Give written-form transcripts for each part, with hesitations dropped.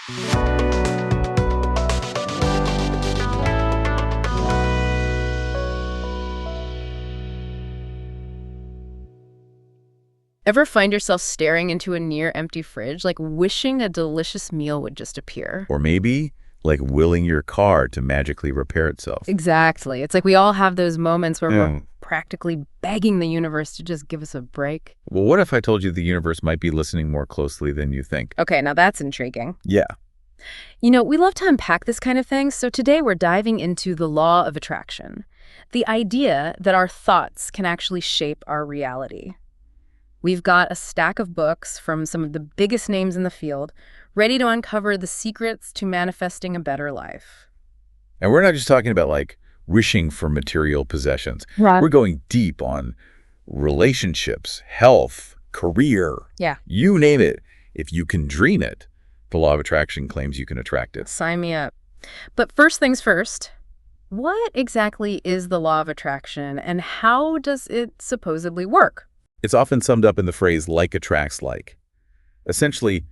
Ever find yourself staring into a near-empty fridge, like wishing a delicious meal would just appear? Or maybe like willing your car to magically repair itself. Exactly. It's like we all have those moments where Yeah. we're practically begging the universe to just give us a break. Well, what if I told you the universe might be listening more closely than you think? Okay, now that's intriguing. Yeah. You know, we love to unpack this kind of thing, so today we're diving into the law of attraction, the idea that our thoughts can actually shape our reality. We've got a stack of books from some of the biggest names in the field, ready to uncover the secrets to manifesting a better life. And we're not just talking about like wishing for material possessions. Right. We're going deep on relationships, health, career. Yeah. You name it. If you can dream it, the law of attraction claims you can attract it. Sign me up. But first things first, what exactly is the law of attraction and how does it supposedly work? It's often summed up in the phrase like attracts like. Essentially,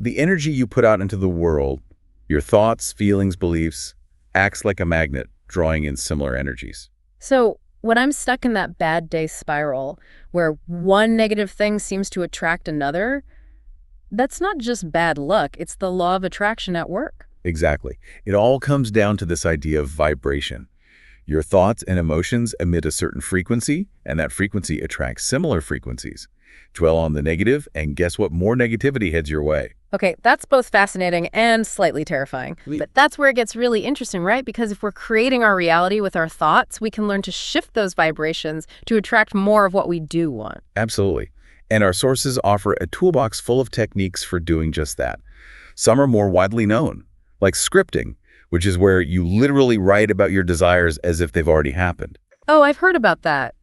the energy you put out into the world, your thoughts, feelings, beliefs, acts like a magnet, drawing in similar energies. So when I'm stuck in that bad day spiral where one negative thing seems to attract another, that's not just bad luck, it's the law of attraction at work. Exactly. It all comes down to this idea of vibration. Your thoughts and emotions emit a certain frequency, and that frequency attracts similar frequencies. Dwell on the negative, and guess what? More negativity heads your way. Okay, that's both fascinating and slightly terrifying. But that's where it gets really interesting, right? Because if we're creating our reality with our thoughts, we can learn to shift those vibrations to attract more of what we do want. Absolutely. And our sources offer a toolbox full of techniques for doing just that. Some are more widely known, like scripting, which is where you literally write about your desires as if they've already happened. Oh, I've heard about that.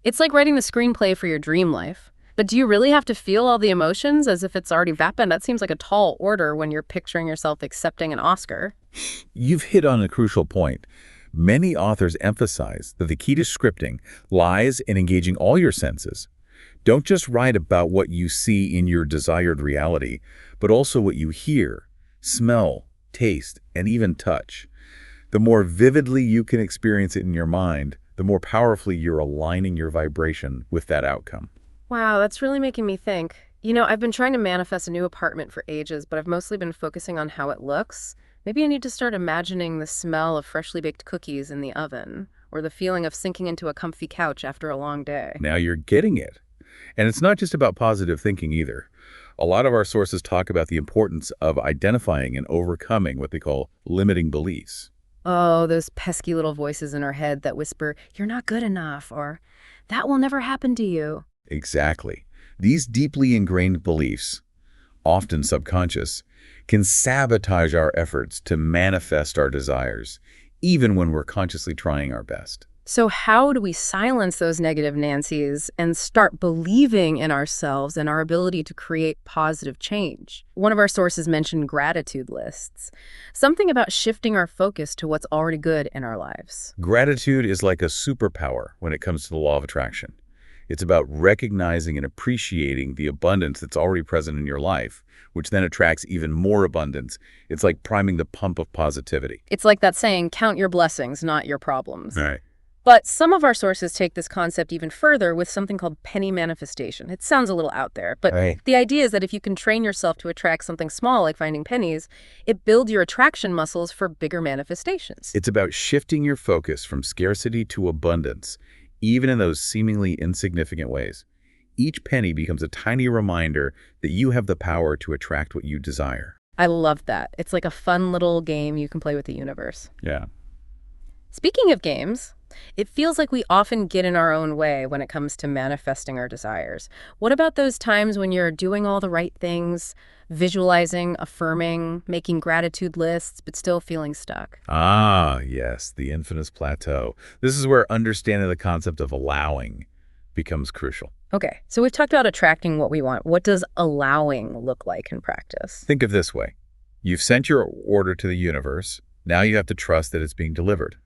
It's like writing the screenplay for your dream life. But do you really have to feel all the emotions as if it's already happened? That seems like a tall order when you're picturing yourself accepting an Oscar. You've hit on a crucial point. Many authors emphasize that the key to scripting lies in engaging all your senses. Don't just write about what you see in your desired reality, but also what you hear, smell, taste, and even touch. The more vividly you can experience it in your mind, the more powerfully you're aligning your vibration with that outcome. Wow, that's really making me think. You know, I've been trying to manifest a new apartment for ages, but I've mostly been focusing on how it looks. Maybe I need to start imagining the smell of freshly baked cookies in the oven, or the feeling of sinking into a comfy couch after a long day. Now you're getting it. And it's not just about positive thinking either. A lot of our sources talk about the importance of identifying and overcoming what they call limiting beliefs. Oh, those pesky little voices in our head that whisper, "You're not good enough," or "That will never happen to you." Exactly. These deeply ingrained beliefs, often subconscious, can sabotage our efforts to manifest our desires, even when we're consciously trying our best. So how do we silence those negative Nancys and start believing in ourselves and our ability to create positive change? One of our sources mentioned gratitude lists, something about shifting our focus to what's already good in our lives. Gratitude is like a superpower when it comes to the law of attraction. It's about recognizing and appreciating the abundance that's already present in your life, which then attracts even more abundance. It's like priming the pump of positivity. It's like that saying, count your blessings, not your problems. All right. But some of our sources take this concept even further with something called penny manifestation. It sounds a little out there, but Right. the idea is that if you can train yourself to attract something small like finding pennies, it builds your attraction muscles for bigger manifestations. It's about shifting your focus from scarcity to abundance, even in those seemingly insignificant ways. Each penny becomes a tiny reminder that you have the power to attract what you desire. I love that. It's like a fun little game you can play with the universe. Yeah. Speaking of games, it feels like we often get in our own way when it comes to manifesting our desires. What about those times when you're doing all the right things, visualizing, affirming, making gratitude lists, but still feeling stuck? Ah, yes, the infinite plateau. This is where understanding the concept of allowing becomes crucial. Okay, so we've talked about attracting what we want. What does allowing look like in practice? Think of this way. You've sent your order to the universe. Now you have to trust that it's being delivered.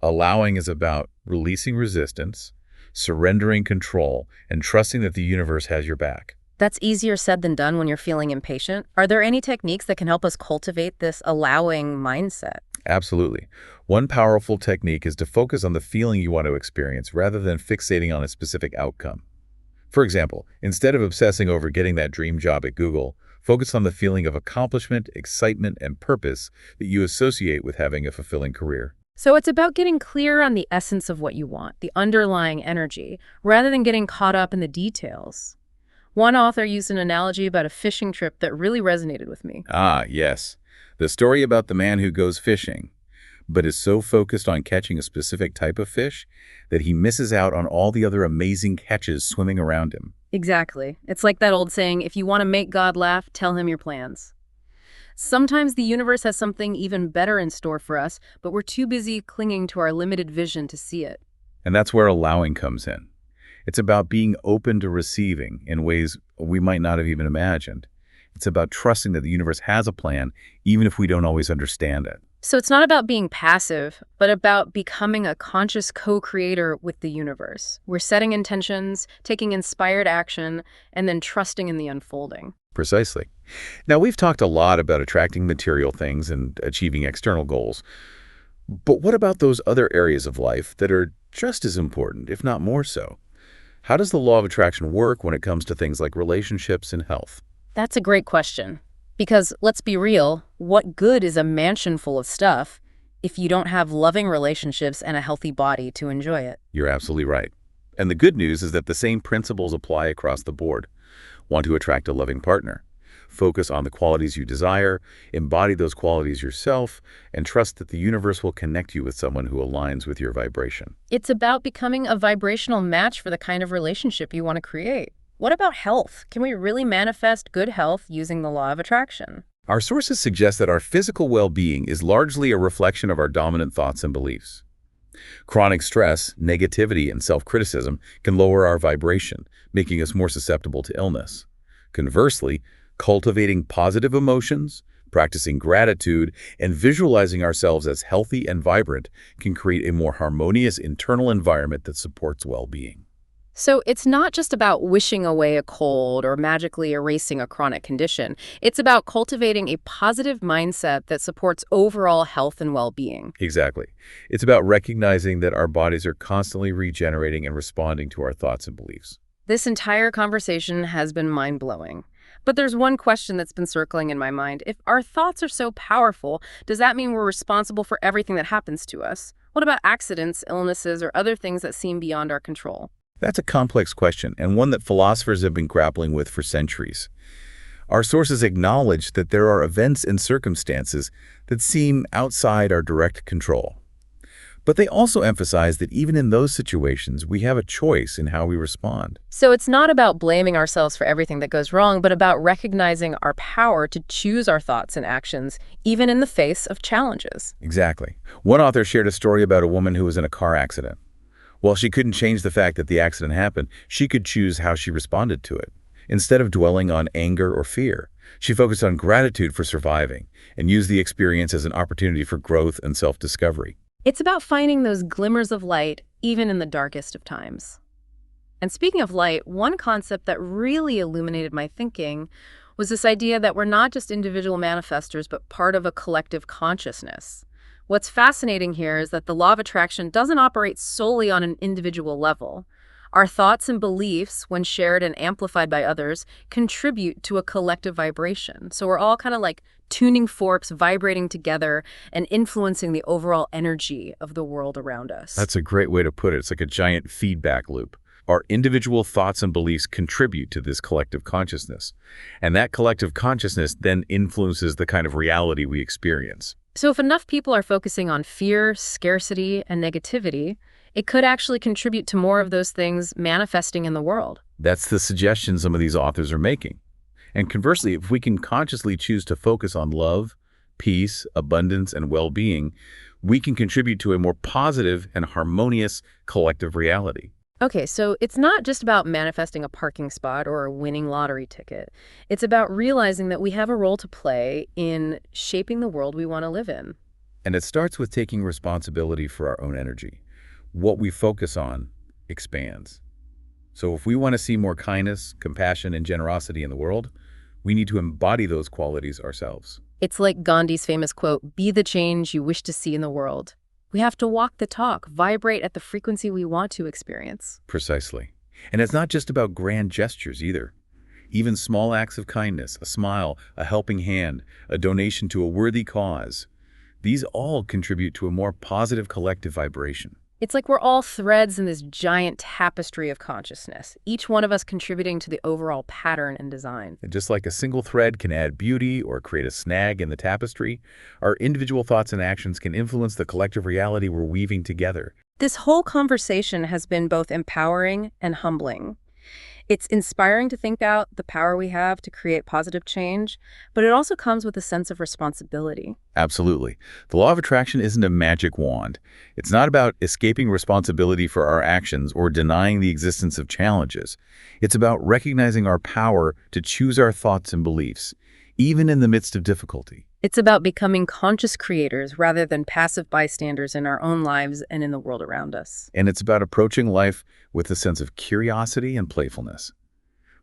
Allowing is about releasing resistance, surrendering control, and trusting that the universe has your back. That's easier said than done when you're feeling impatient. Are there any techniques that can help us cultivate this allowing mindset? Absolutely. One powerful technique is to focus on the feeling you want to experience rather than fixating on a specific outcome. For example, instead of obsessing over getting that dream job at Google, focus on the feeling of accomplishment, excitement, and purpose that you associate with having a fulfilling career. So it's about getting clear on the essence of what you want, the underlying energy, rather than getting caught up in the details. One author used an analogy about a fishing trip that really resonated with me. Ah, yes. The story about the man who goes fishing, but is so focused on catching a specific type of fish that he misses out on all the other amazing catches swimming around him. Exactly. It's like that old saying, if you want to make God laugh, tell him your plans. Sometimes the universe has something even better in store for us, but we're too busy clinging to our limited vision to see it. And that's where allowing comes in. It's about being open to receiving in ways we might not have even imagined. It's about trusting that the universe has a plan, even if we don't always understand it. So it's not about being passive, but about becoming a conscious co-creator with the universe. We're setting intentions, taking inspired action, and then trusting in the unfolding. Precisely. Now, we've talked a lot about attracting material things and achieving external goals. But what about those other areas of life that are just as important, if not more so? How does the law of attraction work when it comes to things like relationships and health? That's a great question. Because let's be real, what good is a mansion full of stuff if you don't have loving relationships and a healthy body to enjoy it? You're absolutely right. And the good news is that the same principles apply across the board. Want to attract a loving partner? Focus on the qualities you desire, embody those qualities yourself, and trust that the universe will connect you with someone who aligns with your vibration. It's about becoming a vibrational match for the kind of relationship you want to create. What about health? Can we really manifest good health using the law of attraction? Our sources suggest that our physical well-being is largely a reflection of our dominant thoughts and beliefs. Chronic stress, negativity, and self-criticism can lower our vibration, making us more susceptible to illness. Conversely, cultivating positive emotions, practicing gratitude, and visualizing ourselves as healthy and vibrant can create a more harmonious internal environment that supports well-being. So it's not just about wishing away a cold or magically erasing a chronic condition. It's about cultivating a positive mindset that supports overall health and well-being. Exactly. It's about recognizing that our bodies are constantly regenerating and responding to our thoughts and beliefs. This entire conversation has been mind-blowing. But there's one question that's been circling in my mind. If our thoughts are so powerful, does that mean we're responsible for everything that happens to us? What about accidents, illnesses, or other things that seem beyond our control? That's a complex question, and one that philosophers have been grappling with for centuries. Our sources acknowledge that there are events and circumstances that seem outside our direct control. But they also emphasize that even in those situations, we have a choice in how we respond. So it's not about blaming ourselves for everything that goes wrong, but about recognizing our power to choose our thoughts and actions, even in the face of challenges. Exactly. One author shared a story about a woman who was in a car accident. While she couldn't change the fact that the accident happened, she could choose how she responded to it. Instead of dwelling on anger or fear, she focused on gratitude for surviving and used the experience as an opportunity for growth and self-discovery. It's about finding those glimmers of light, even in the darkest of times. And speaking of light, one concept that really illuminated my thinking was this idea that we're not just individual manifestors, but part of a collective consciousness. What's fascinating here is that the law of attraction doesn't operate solely on an individual level. Our thoughts and beliefs, when shared and amplified by others, contribute to a collective vibration. So we're all kind of like tuning forks, vibrating together, and influencing the overall energy of the world around us. That's a great way to put it. It's like a giant feedback loop. Our individual thoughts and beliefs contribute to this collective consciousness. And that collective consciousness then influences the kind of reality we experience. So if enough people are focusing on fear, scarcity, and negativity, it could actually contribute to more of those things manifesting in the world. That's the suggestion some of these authors are making. And conversely, if we can consciously choose to focus on love, peace, abundance, and well-being, we can contribute to a more positive and harmonious collective reality. Okay, so it's not just about manifesting a parking spot or a winning lottery ticket. It's about realizing that we have a role to play in shaping the world we want to live in. And it starts with taking responsibility for our own energy. What we focus on expands. So if we want to see more kindness, compassion, and generosity in the world, we need to embody those qualities ourselves. It's like Gandhi's famous quote, "Be the change you wish to see in the world." We have to walk the talk, vibrate at the frequency we want to experience. Precisely. And it's not just about grand gestures either. Even small acts of kindness, a smile, a helping hand, a donation to a worthy cause, these all contribute to a more positive collective vibration. It's like we're all threads in this giant tapestry of consciousness, each one of us contributing to the overall pattern and design. And just like a single thread can add beauty or create a snag in the tapestry, our individual thoughts and actions can influence the collective reality we're weaving together. This whole conversation has been both empowering and humbling. It's inspiring to think out the power we have to create positive change, but it also comes with a sense of responsibility. Absolutely. The law of attraction isn't a magic wand. It's not about escaping responsibility for our actions or denying the existence of challenges. It's about recognizing our power to choose our thoughts and beliefs, even in the midst of difficulty. It's about becoming conscious creators rather than passive bystanders in our own lives and in the world around us. And it's about approaching life with a sense of curiosity and playfulness.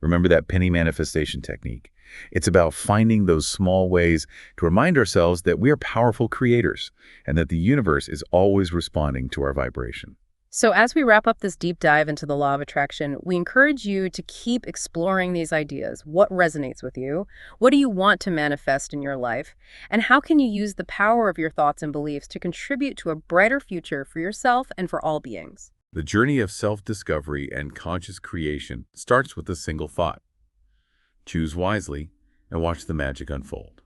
Remember that penny manifestation technique. It's about finding those small ways to remind ourselves that we are powerful creators and that the universe is always responding to our vibration. So as we wrap up this deep dive into the law of attraction, we encourage you to keep exploring these ideas. What resonates with you? What do you want to manifest in your life? And how can you use the power of your thoughts and beliefs to contribute to a brighter future for yourself and for all beings? The journey of self-discovery and conscious creation starts with a single thought. Choose wisely and watch the magic unfold.